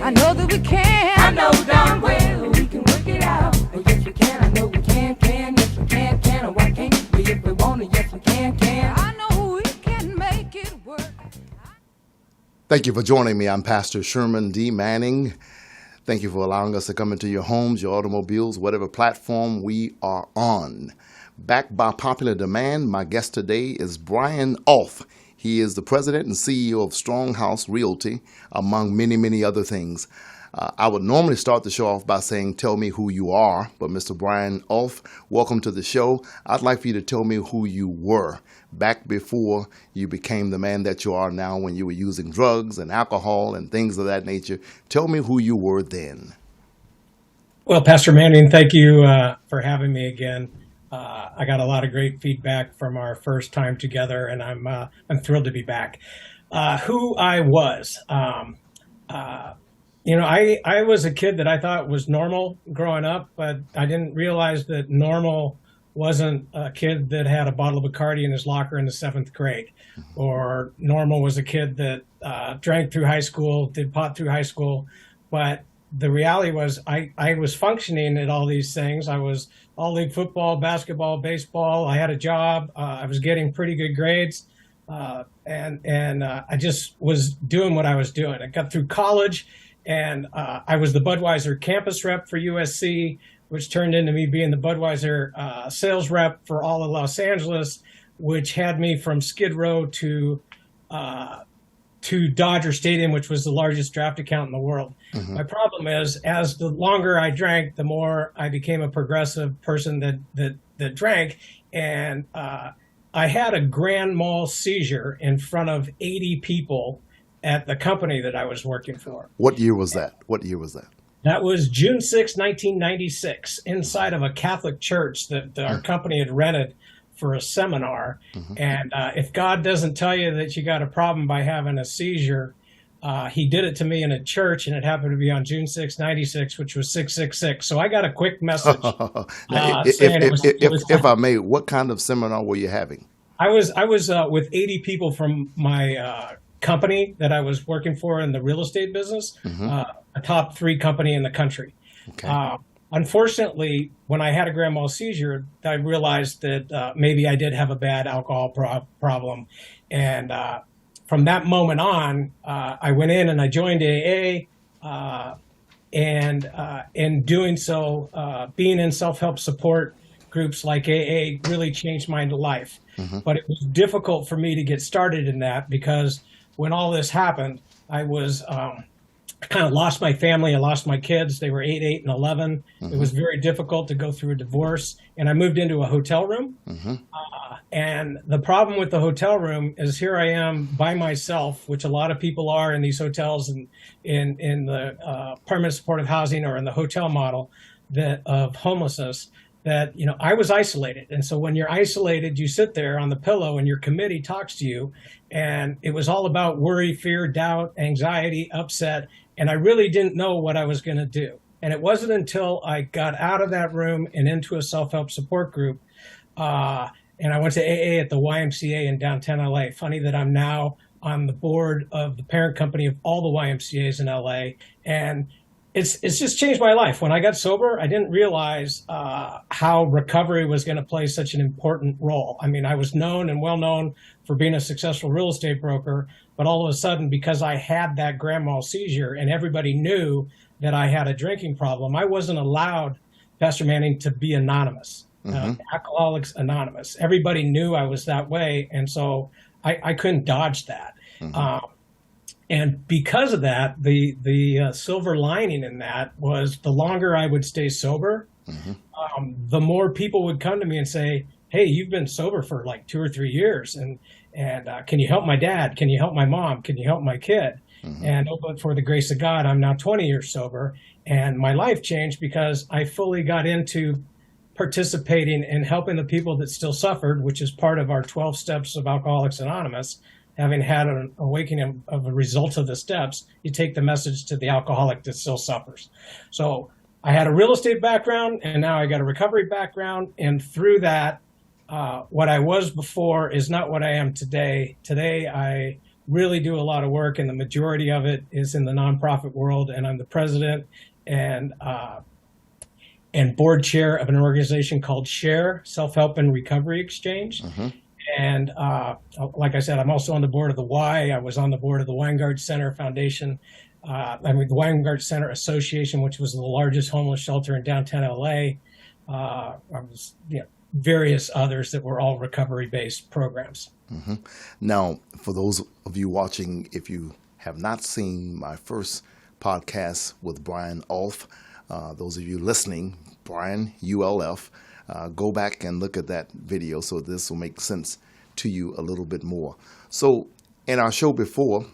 I know that we can. I know darn well we can work it out. Oh, yes, we can. I know we can. Yes, we can. Oh, why can't we if we want to? Yes, we can. I know we can make it work. Thank you for joining me. I'm Pastor Sherman D.Manning. Thank you for allowing us to come into your homes, your automobiles, whatever platform we are on. Backed by popular demand, my guest today is Brian Ulf. He is the president and CEO of Strong House Realty, among many, many other things. I would normally start the show off by saying, tell me who you are. But Mr. Brian Ulf, welcome to the show. I'd like for you to tell me who you were back before you became the man that you are now, when you were using drugs and alcohol and things of that nature. Tell me who you were then. Well, Pastor Manning, thank you for having me again. I got a lot of great feedback from our first time together, and I'm thrilled to be back. Who I was, I was a kid that I thought was normal growing up, but I didn't realize that normal wasn't a kid that had a bottle of Bacardi in his locker in the 7th grade, or normal was a kid that drank through high school, did pot through high school, but the reality was I was functioning at all these things. I was all-league football, basketball, baseball. I had a job. I was getting pretty good grades. And I just was doing what I was doing. I got through college, and I was the Budweiser campus rep for USC, which turned into me being the Budweiser sales rep for all of Los Angeles, which had me from Skid Row to Dodger Stadium, which was the largest draft account in the world. Mm-hmm. My problem is, as the longer I drank, the more I became a progressive person that drank. And I had a grand mal seizure in front of 80 people at the company that I was working for. What year was that? That was June 6, 1996, inside of a Catholic church that our company had rented for a seminar. Mm-hmm. And if God doesn't tell you that you got a problem by having a seizure, he did it to me in a church, and it happened to be on June 6, 96, which was 666. So I got a quick message. If I may, what kind of seminar were you having? I was with 80 people from my company that I was working for in the real estate business, mm-hmm. A top 3 company in the country. Okay. Unfortunately, when I had a grand mal seizure, I realized that maybe I did have a bad alcohol problem. And from that moment on, I went in and I joined AA. And in doing so, being in self-help support groups like AA really changed my life. Mm-hmm. But it was difficult for me to get started in that, because when all this happened, I was I kind of lost my family. I lost my kids. They were 8, and 11. Mm-hmm. It was very difficult to go through a divorce. And I moved into a hotel room. Mm-hmm. And the problem with the hotel room is, here I am by myself, which a lot of people are in these hotels and in the permanent supportive housing or in the hotel model of homelessness, that, I was isolated. And so when you're isolated, you sit there on the pillow and your committee talks to you. And it was all about worry, fear, doubt, anxiety, upset. And I really didn't know what I was going to do. And it wasn't until I got out of that room and into a self-help support group, and I went to AA at the YMCA in downtown LA. Funny that I'm now on the board of the parent company of all the YMCAs in LA. And it's just changed my life. When I got sober, I didn't realize how recovery was going to play such an important role. I mean, I was known and well known for being a successful real estate broker, but all of a sudden, because I had that grand mal seizure and everybody knew that I had a drinking problem, I wasn't allowed, Pastor Manning, to be anonymous. Mm-hmm. Alcoholics Anonymous. Everybody knew I was that way, and so I couldn't dodge that. Mm-hmm. And because of that, the silver lining in that was, the longer I would stay sober, mm-hmm. The more people would come to me and say, "Hey, you've been sober for like 2 or 3 years, and can you help my dad? Can you help my mom? Can you help my kid?" Mm-hmm. And oh, but for the grace of God, I'm now 20 years sober, and my life changed because I fully got into participating in helping the people that still suffered, which is part of our 12 steps of Alcoholics Anonymous. Having had an awakening of a result of the steps, you take the message to the alcoholic that still suffers. So I had a real estate background, and now I got a recovery background. And through that, what I was before is not what I am today. Today, really do a lot of work, and the majority of it is in the nonprofit world. And I'm the president and board chair of an organization called SHARE, Self-Help and Recovery Exchange. And like I said, I'm also on the board of the Y. I was on the board of the Weingart Center Foundation, the Weingart Center Association, which was the largest homeless shelter in downtown LA. I was, various others that were all recovery-based programs. Now, for those of you watching, if you have not seen my first podcast with Brian Ulf, those of you listening, Brian ULF, go back and look at that video so this will make sense to you a little bit more. So in our show before,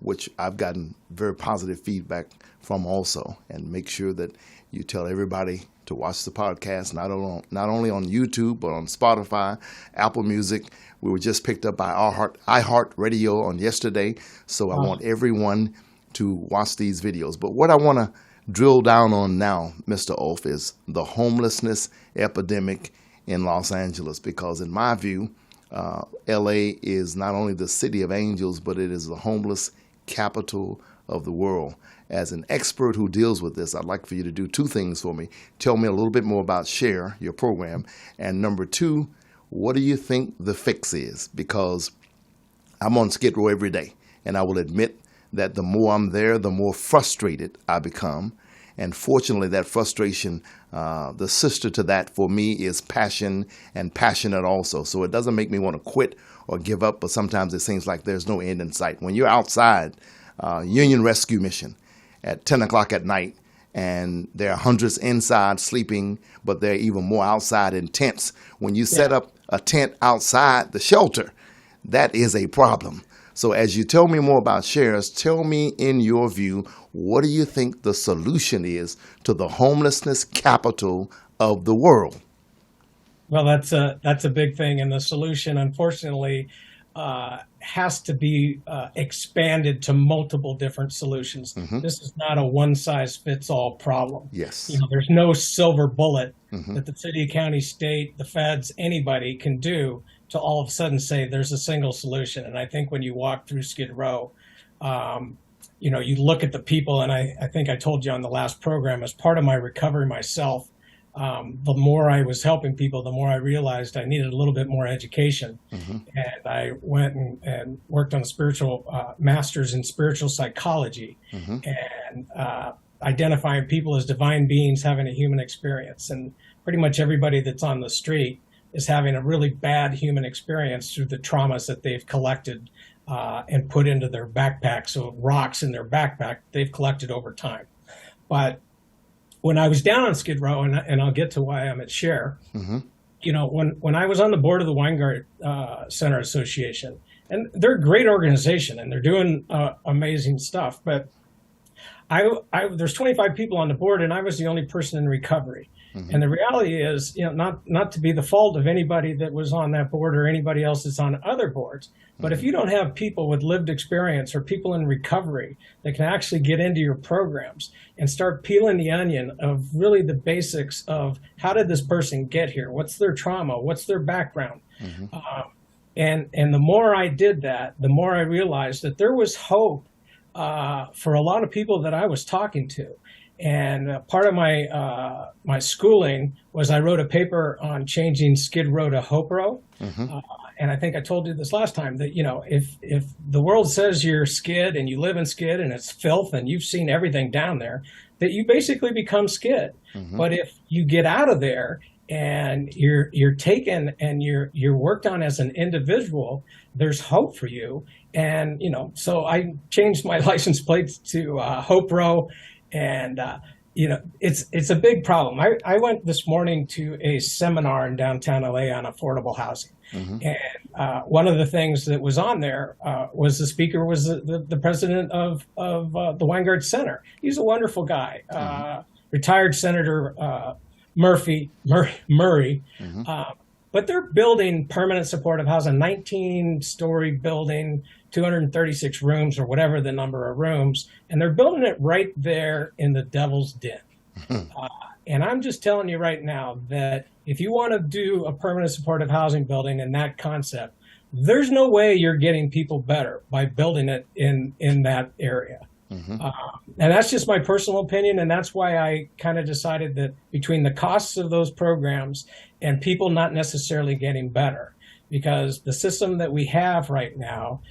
which I've gotten very positive feedback from also, and make sure that you tell everybody to watch the podcast, not only on YouTube, but on Spotify, Apple Music. We were just picked up by iHeartRadio on yesterday, so I want everyone to watch these videos. But what I want to drill down on now, Mr. Ulf, is the homelessness epidemic in Los Angeles, because in my view, LA is not only the city of angels, but it is the homeless capital of the world. As an expert who deals with this, I'd like for you to do two things for me. Tell me a little bit more about SHARE, your program, and number two, what do you think the fix is? Because I'm on Skid Row every day, and I will admit that the more I'm there, the more frustrated I become. And fortunately, that frustration, the sister to that for me is passion, and passionate also. So it doesn't make me want to quit or give up, but sometimes it seems like there's no end in sight. When you're outside, Union Rescue Mission at 10 o'clock at night, and there are hundreds inside sleeping, but there are even more outside in tents. When you set up a tent outside the shelter, that is a problem. So as you tell me more about shares, tell me in your view, what do you think the solution is to the homelessness capital of the world? Well, that's a big thing, and the solution, unfortunately, has to be expanded to multiple different solutions. This is not a one-size-fits-all problem. Yes. There's no silver bullet that the city, county, state, the feds, anybody can do to all of a sudden say there's a single solution. And I think when you walk through Skid Row, you look at the people, and I think I told you on the last program, as part of my recovery myself, the more I was helping people, the more I realized I needed a little bit more education. And I went and worked on a spiritual master's in spiritual psychology, and identifying people as divine beings having a human experience. And pretty much everybody that's on the street is having a really bad human experience through the traumas that they've collected and put into their backpack. So rocks in their backpack they've collected over time. But when I was down on Skid Row, and I'll get to why I'm at SHARE, when I was on the board of the Weingart Center Association, and they're a great organization and they're doing amazing stuff, but there's 25 people on the board, and I was the only person in recovery. And the reality is, not to be the fault of anybody that was on that board or anybody else that's on other boards, but if you don't have people with lived experience or people in recovery that can actually get into your programs and start peeling the onion of really the basics of how did this person get here? What's their trauma? What's their background? And the more I did that, the more I realized that there was hope for a lot of people that I was talking to. And part of my schooling was I wrote a paper on changing Skid Row to Hope Row. And I think I told you this last time that, if the world says you're Skid and you live in Skid and it's filth and you've seen everything down there, that you basically become Skid. But if you get out of there and you're taken and you're worked on as an individual, there's hope for you. And, so I changed my license plates to Hope Row. And, it's a big problem. I went this morning to a seminar in downtown LA on affordable housing. And one of the things that was on there was the speaker was the president of the Weingart Center. He's a wonderful guy, retired Senator Murray. But they're building permanent supportive housing, 19-story building, 236 rooms or whatever the number of rooms, and they're building it right there in the Devil's Den. And I'm just telling you right now that if you want to do a permanent supportive housing building in that concept, there's no way you're getting people better by building it in that area. And that's just my personal opinion, and that's why I kind of decided that between the costs of those programs and people not necessarily getting better, because the system that we have right now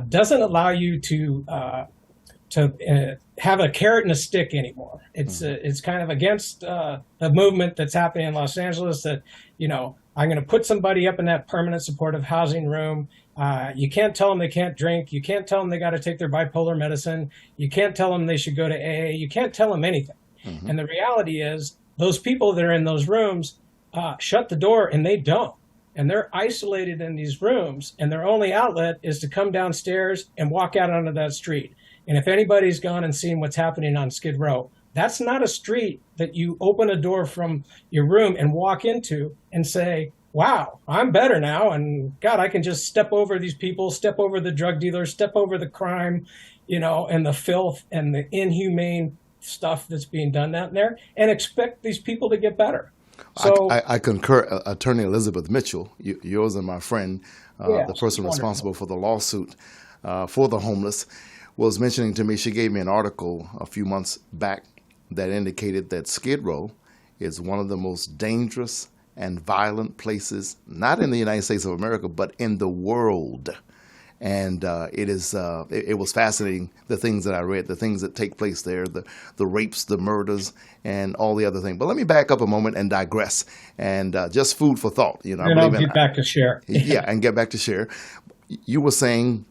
doesn't allow you to have a carrot and a stick anymore. It's kind of against the movement that's happening in Los Angeles that, I'm going to put somebody up in that permanent supportive housing room. You can't tell them they can't drink. You can't tell them they got to take their bipolar medicine. You can't tell them they should go to AA. You can't tell them anything. And the reality is those people that are in those rooms shut the door, and they don't. And they're isolated in these rooms, and their only outlet is to come downstairs and walk out onto that street. And if anybody's gone and seen what's happening on Skid Row, that's not a street that you open a door from your room and walk into and say, wow, I'm better now. And God, I can just step over these people, step over the drug dealers, step over the crime, and the filth and the inhumane stuff that's being done down there, and expect these people to get better. So I concur. Attorney Elizabeth Mitchell, yours and my friend, the person responsible for the lawsuit for the homeless, was mentioning to me, she gave me an article a few months back that indicated that Skid Row is one of the most dangerous and violent places, not in the United States of America, but in the world. And it was fascinating, the things that I read, the things that take place there, the rapes, the murders, and all the other things. But let me back up a moment and digress, and just food for thought. And I'll get back to Cher. Yeah, and get back to Cher. You were saying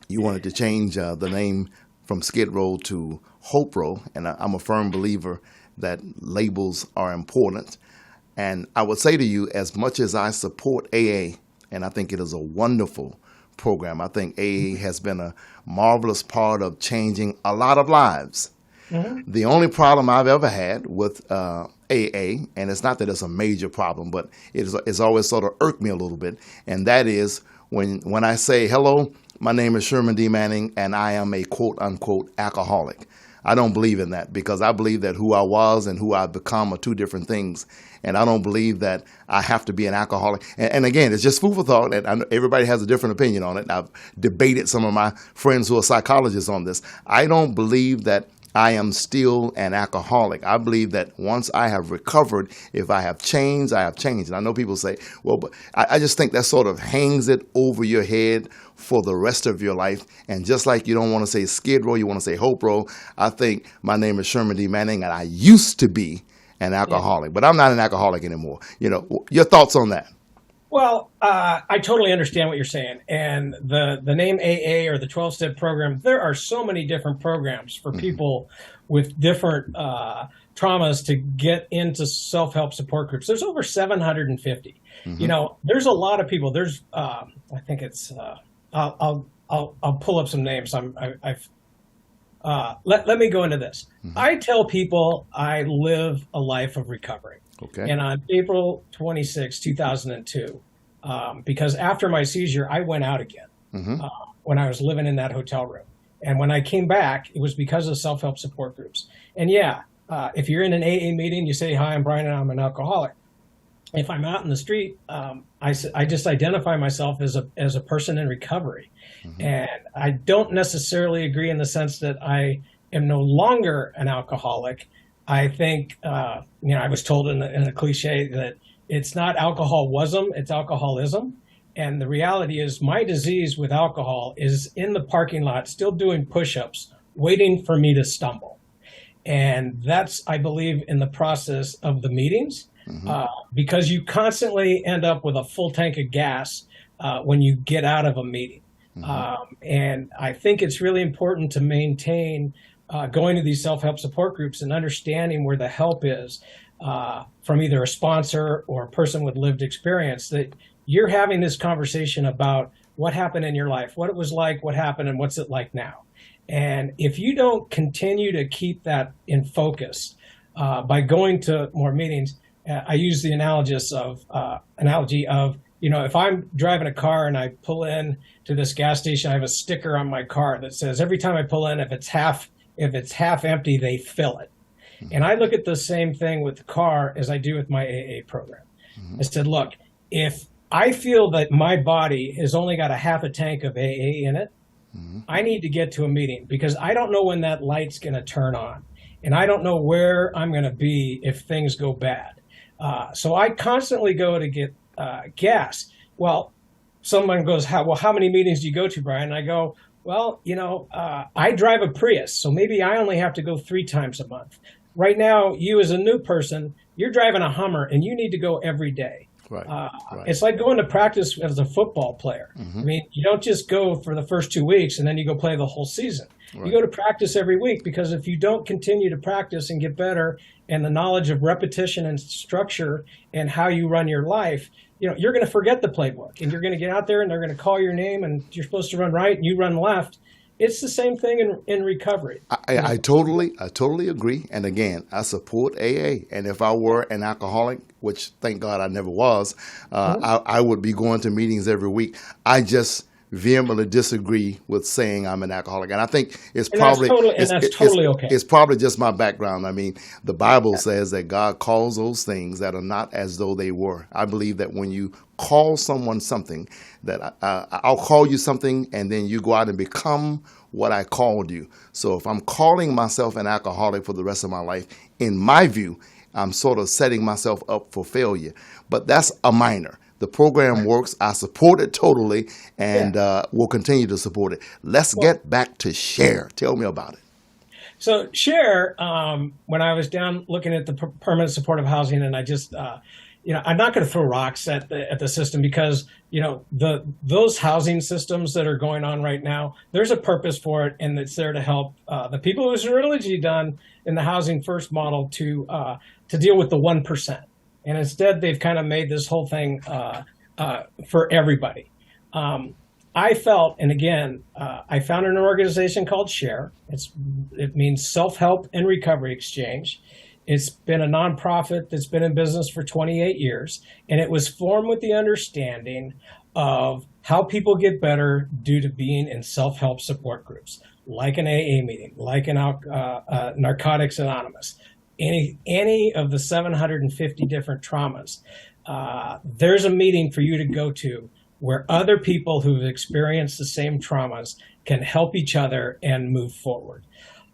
you wanted to change the name from Skid Row to Hope Row, and I'm a firm believer that labels are important. And I would say to you, as much as I support AA, and I think it is a wonderful program, I think AA has been a marvelous part of changing a lot of lives. The only problem I've ever had with AA, and it's not that it's a major problem, but it's always sort of irked me a little bit, and that is when I say, hello, my name is Sherman D.Manning, and I am a quote-unquote alcoholic. I don't believe in that, because I believe that who I was and who I've become are two different things. And I don't believe that I have to be an alcoholic. And again, it's just food for thought. And I know everybody has a different opinion on it. I've debated some of my friends who are psychologists on this. I don't believe that I am still an alcoholic. I believe that once I have recovered, if I have changed, I have changed. And I know people say, well, but I just think that sort of hangs it over your head for the rest of your life. And just like you don't want to say Skid Row, you want to say Hope Row, I think my name is Sherman D.Manning, and I used to be an alcoholic, but I'm not an alcoholic anymore. Your thoughts on that? Well, I totally understand what you're saying. And the name AA or the 12-step program, there are so many different programs for people with different traumas to get into self-help support groups. There's over 750. There's a lot of people. There's, I think it's, I'll pull up some names. Let me go into this. I tell people I live a life of recovery. Okay. And on April 26, 2002, because after my seizure, I went out again when I was living in that hotel room. And when I came back, it was because of self-help support groups. And if you're in an AA meeting, you say, hi, I'm Brian, and I'm an alcoholic. If I'm out in the street, I just identify myself as a person in recovery. And I don't necessarily agree in the sense that I am no longer an alcoholic. I think, I was told in a cliche that it's not alcoholism, it's alcoholism. And the reality is my disease with alcohol is in the parking lot, still doing push-ups, waiting for me to stumble. And that's, I believe, in the process of the meetings, because you constantly end up with a full tank of gas when you get out of a meeting. And I think it's really important to maintain going to these self-help support groups and understanding where the help is from either a sponsor or a person with lived experience, that you're having this conversation about what happened in your life, what it was like, what happened, and what's it like now. And if you don't continue to keep that in focus by going to more meetings, I use the analogy of, if I'm driving a car and I pull in to this gas station, I have a sticker on my car that says every time I pull in, if it's half empty, they fill it. And I look at the same thing with the car as I do with my AA program. I said, look, if I feel that my body has only got a half a tank of AA in it. I need to get to a meeting because I don't know when that light's going to turn on. And I don't know where I'm going to be if things go bad. So I constantly go to get gas. Well, someone goes, how many meetings do you go to, Brian? And I go, well, I drive a Prius, so maybe I only have to go 3 times a month. Right now, you as a new person, you're driving a Hummer and you need to go every day. Right. It's like going to practice as a football player. I mean, you don't just go for the first 2 weeks and then you go play the whole season. You go to practice every week, because if you don't continue to practice and get better, and the knowledge of repetition and structure and how you run your life, you're going to forget the playbook, and you're going to get out there and they're going to call your name and you're supposed to run right and you run left. It's the same thing in recovery. I totally agree. And again, I support AA. And if I were an alcoholic, which thank God I never was, I would be going to meetings every week. I just vehemently disagree with saying I'm an alcoholic. And I think it's probably okay. It's probably just my background. I mean, the Bible says that God calls those things that are not as though they were. I believe that when you call someone something, that I'll call you something, and then you go out and become what I called you. So if I'm calling myself an alcoholic for the rest of my life, in my view, I'm sort of setting myself up for failure. But that's a minor. The program works. I support it totally, and we'll continue to support it. Let's get back to Share. Tell me about it. So Share, when I was down looking at the permanent supportive housing, and I just, I'm not going to throw rocks at the system, because those housing systems that are going on right now, there's a purpose for it, and it's there to help the people who's originally done in the Housing First model to deal with the 1%. And instead, they've kind of made this whole thing for everybody. I felt, and again, I founded an organization called Share. It means Self-Help and Recovery Exchange. It's been a nonprofit that's been in business for 28 years, and it was formed with the understanding of how people get better due to being in self-help support groups, like an AA meeting, like an Narcotics Anonymous. Any of the 750 different traumas, there's a meeting for you to go to where other people who've experienced the same traumas can help each other and move forward.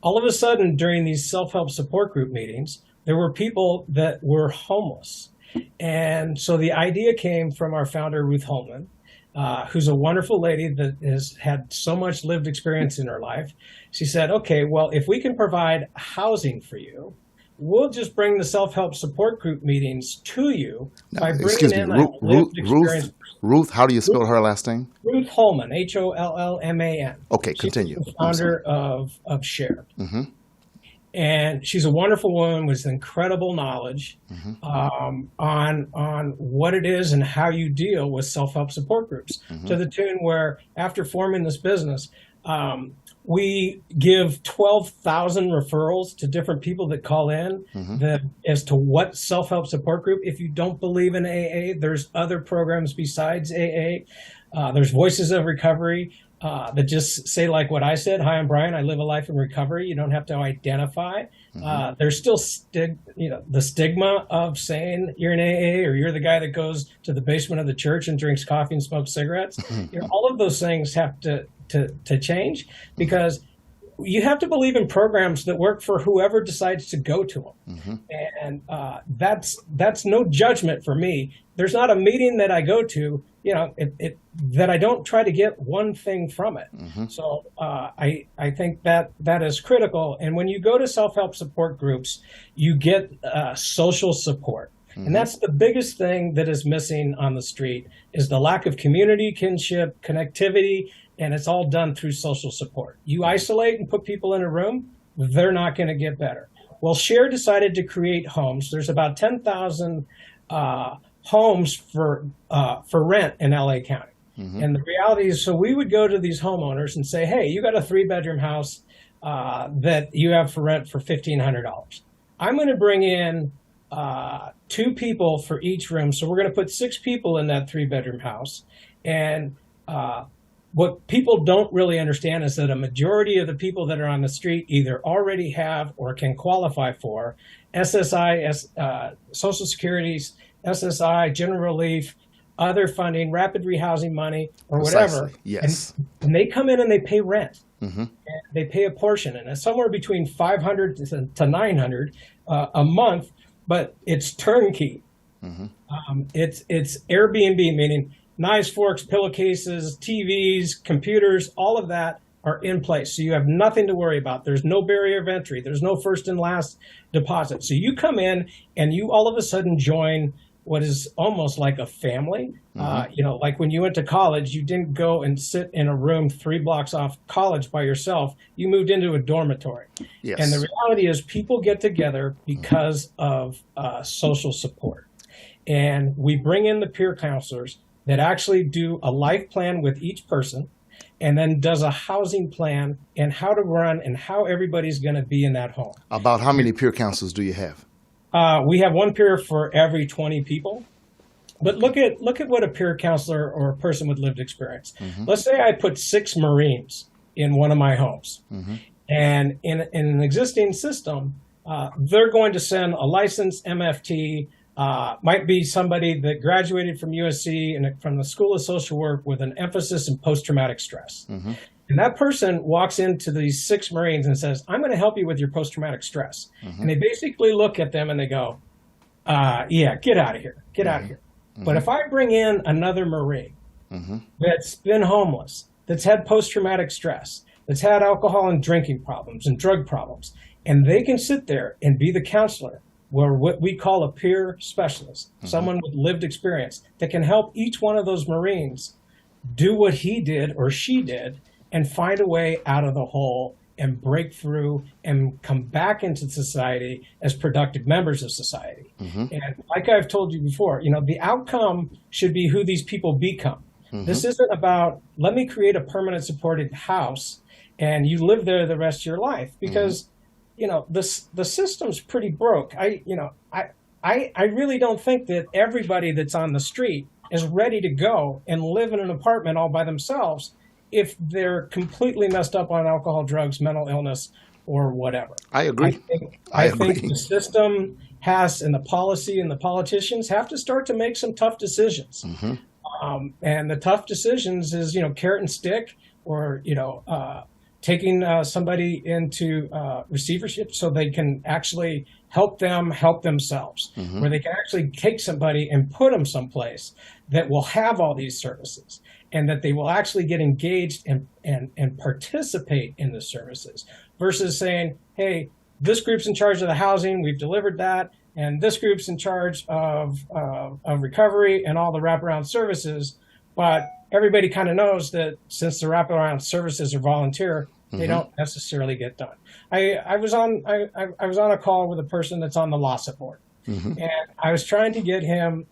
All of a sudden, during these self-help support group meetings, there were people that were homeless. And so the idea came from our founder, Ruth Holman, who's a wonderful lady that has had so much lived experience in her life. She said, okay, well, if we can provide housing for you, we'll just bring the self-help support group meetings to you by bringing in lived experience. Ruth, how do you spell her last name? Ruth Holman, Hollman. Okay, continue. She's the founder of Share. Mm-hmm. And she's a wonderful woman with incredible knowledge on what it is and how you deal with self-help support groups, to the tune where after forming this business, we give 12,000 referrals to different people that call in as to what self-help support group. If you don't believe in AA, there's other programs besides AA. There's Voices of Recovery that just say like what I said. Hi, I'm Brian. I live a life in recovery. You don't have to identify. There's still the stigma of saying you're an AA or you're the guy that goes to the basement of the church and drinks coffee and smokes cigarettes. All of those things have to change, because you have to believe in programs that work for whoever decides to go to them. And that's no judgment for me. There's not a meeting that I go to, that I don't try to get one thing from it. So I think that is critical. And when you go to self-help support groups, you get social support. And that's the biggest thing that is missing on the street, is the lack of community, kinship, connectivity, and it's all done through social support. You isolate and put people in a room, they're not going to get better. Well, Share decided to create homes. There's about 10,000 homes for rent in LA County. And the reality is, so we would go to these homeowners and say, hey, you got a 3-bedroom house that you have for rent for $1,500. I'm going to bring in 2 people for each room. So we're going to put 6 people in that 3-bedroom house. And what people don't really understand is that a majority of the people that are on the street either already have or can qualify for SSI, Social Security's SSI, General Relief, other funding, rapid rehousing money, or whatever. Precisely. Yes. And they come in and they pay rent. And they pay a portion, and it's somewhere between $500 to $900 a month, but it's turnkey. It's Airbnb, meaning knives, forks, pillowcases, TVs, computers, all of that are in place. So you have nothing to worry about. There's no barrier of entry. There's no first and last deposit. So you come in and you all of a sudden join what is almost like a family. Like when you went to college, you didn't go and sit in a room 3 blocks off college by yourself. You moved into a dormitory. Yes. And the reality is people get together because of social support. And we bring in the peer counselors that actually do a life plan with each person, and then does a housing plan and how to run and how everybody's going to be in that home. About how many peer counselors do you have? We have one peer for every 20 people. But look at what a peer counselor or a person with lived experience. Let's say I put 6 Marines in one of my homes. And in an existing system, they're going to send a licensed MFT, might be somebody that graduated from USC and from the School of Social Work with an emphasis in post-traumatic stress. And that person walks into these 6 Marines and says, I'm going to help you with your post-traumatic stress. And they basically look at them and they go, yeah, get out of here. Get out of here. But if I bring in another Marine that's been homeless, that's had post-traumatic stress, that's had alcohol and drinking problems and drug problems, and they can sit there and be the counselor, where what we call a peer specialist, someone with lived experience that can help each one of those Marines do what he did or she did and find a way out of the hole and break through and come back into society as productive members of society. And like I've told you before, the outcome should be who these people become. This isn't about, let me create a permanent supported house and you live there the rest of your life, because the system's pretty broke. I really don't think that everybody that's on the street is ready to go and live in an apartment all by themselves if they're completely messed up on alcohol, drugs, mental illness, or whatever. I agree. I think the system has, and the policy and the politicians have to start to make some tough decisions. And the tough decisions is, carrot and stick, or, taking somebody into receivership so they can actually help them help themselves, where they can actually take somebody and put them someplace that will have all these services, and that they will actually get engaged and participate in the services, versus saying, hey, this group's in charge of the housing, we've delivered that, and this group's in charge of recovery and all the wraparound services. But everybody kind of knows that since the wraparound services are volunteer, they don't necessarily get done. I was on a call with a person that's on the LASA board, and I was trying to get him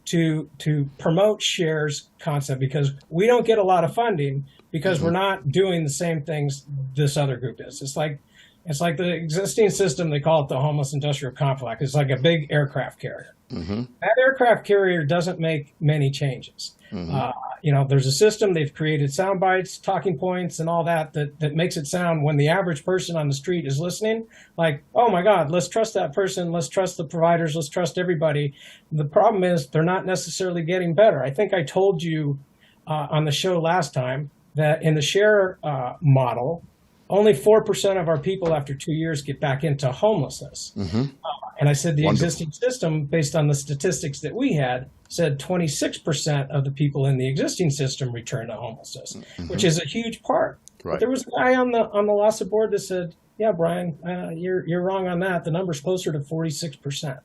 to promote shares concept, because we don't get a lot of funding because we're not doing the same things this other group is. It's like the existing system, they call it the homeless industrial complex. It's like a big aircraft carrier. That aircraft carrier doesn't make many changes. There's a system, they've created sound bites, talking points, and all that makes it sound, when the average person on the street is listening, like, oh my God, let's trust that person, let's trust the providers, let's trust everybody. The problem is they're not necessarily getting better. I think I told you on the show last time that in the share model, only 4% of our people after 2 years get back into homelessness. And I said the existing system, based on the statistics that we had, said 26% of the people in the existing system return to homelessness, which is a huge part. Right. But there was a guy on the LASA board that said, yeah, Brian, you're wrong on that. The number's closer to 46%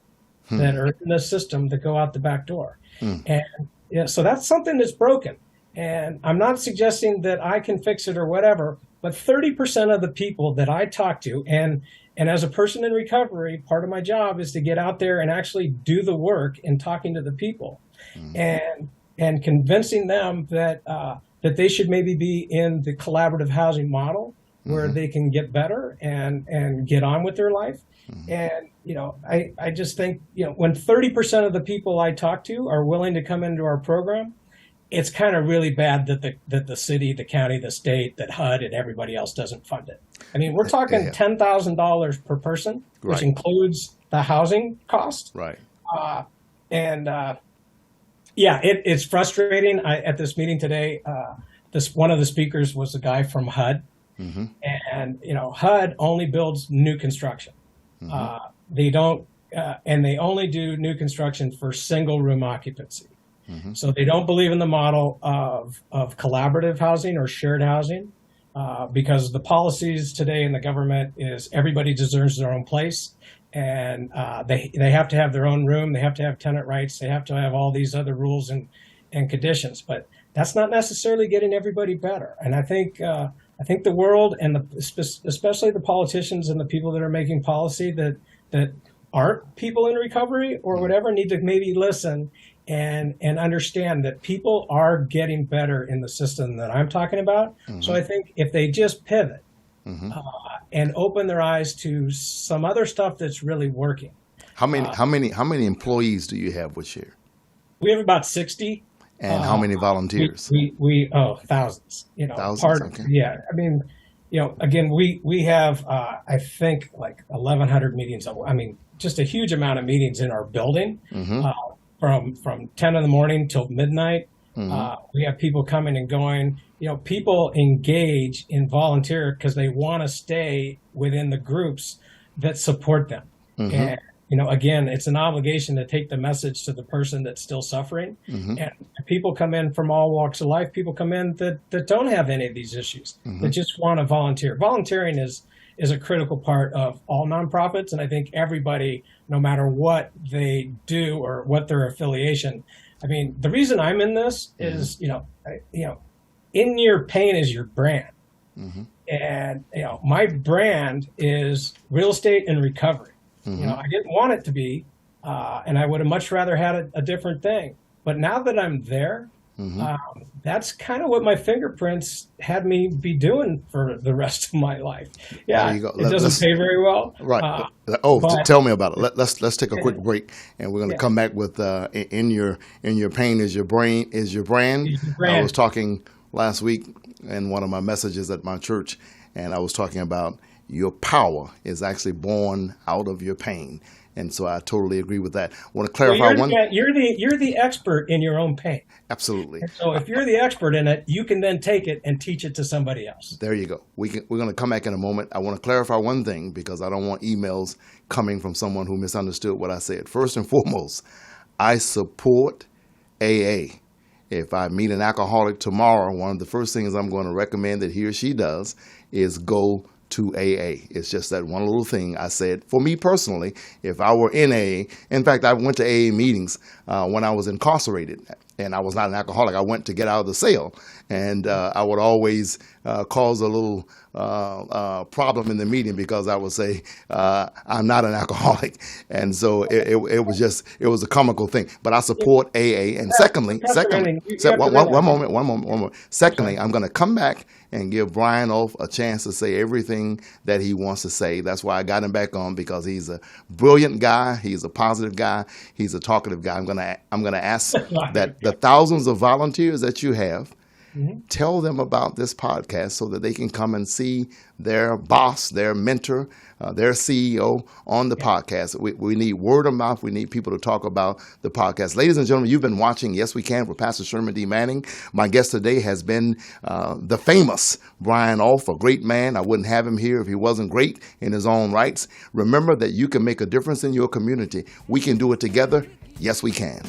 that are in the system that go out the back door. And so that's something that's broken. And I'm not suggesting that I can fix it or whatever, but 30% of the people that I talk to, and as a person in recovery, part of my job is to get out there and actually do the work in talking to the people, and convincing them that they should maybe be in the collaborative housing model, where they can get better and get on with their life. And, I just think, when 30% of the people I talk to are willing to come into our program, it's kind of really bad that the city, the county, the state, that HUD and everybody else doesn't fund it. I mean, we're talking $10,000 per person, which includes the housing cost. Right. Yeah, it's frustrating. At this meeting today, this one of the speakers was a guy from HUD, and HUD only builds new construction. They don't, and they only do new construction for single room occupancy. So they don't believe in the model of collaborative housing or shared housing, because the policies today in the government is everybody deserves their own place, and they have to have their own room, they have to have tenant rights, they have to have all these other rules and conditions. But that's not necessarily getting everybody better. And I think the world and especially the politicians and the people that are making policy that aren't people in recovery or whatever need to maybe listen and understand that people are getting better in the system that I'm talking about. So I think if they just pivot and open their eyes to some other stuff that's really working. How many employees do you have with Share? We have about 60. And how many volunteers? We thousands. Thousands. Okay. Yeah. I mean, again, we have I think like 1,100 meetings. I mean, just a huge amount of meetings in our building. From 10 in the morning till midnight. We have people coming and going. People engage in volunteer because they want to stay within the groups that support them. And, again, it's an obligation to take the message to the person that's still suffering. And people come in from all walks of life. People come in that don't have any of these issues, that just want to volunteer. Volunteering is a critical part of all nonprofits. And I think everybody, no matter what they do or what their affiliation, I mean, the reason I'm in this is, in your pain is your brand. And, my brand is real estate and recovery. I didn't want it to be, and I would have much rather had a different thing. But now that I'm there, that's kind of what my fingerprints had me be doing for the rest of my life. Yeah, it doesn't pay very well. Right. But tell me about it. Let's take a quick break, and we're going to come back with in your pain is your brand. I was talking last week in one of my messages at my church, and I was talking about your power is actually born out of your pain. And so I totally agree with that. I want to clarify one. You're the expert in your own pain. Absolutely. And so if you're the expert in it, you can then take it and teach it to somebody else. There you go. We're going to come back in a moment. I want to clarify one thing because I don't want emails coming from someone who misunderstood what I said. First and foremost, I support AA. If I meet an alcoholic tomorrow, one of the first things I'm going to recommend that he or she does is go to AA. It's just that one little thing I said. For me personally, if I were in AA, in fact, I went to AA meetings when I was incarcerated, and I was not an alcoholic. I went to get out of the cell, and I would always cause a little problem in the meeting because I would say, I'm not an alcoholic. And so it was a comical thing. But I support AA. And secondly, one moment. Secondly, I'm going to come back and give Brian Ulf a chance to say everything that he wants to say. That's why I got him back on, because he's a brilliant guy. He's a positive guy. He's a talkative guy. I'm gonna ask that the thousands of volunteers that you have, tell them about this podcast so that they can come and see their boss, their mentor, their CEO on the podcast. We need word of mouth. We need people to talk about the podcast. Ladies and gentlemen, you've been watching Yes We Can with Pastor Sherman D.Manning. My guest today has been the famous Brian Ulf, a great man. I wouldn't have him here if he wasn't great in his own rights. Remember that you can make a difference in your community. We can do it together. Yes, we can.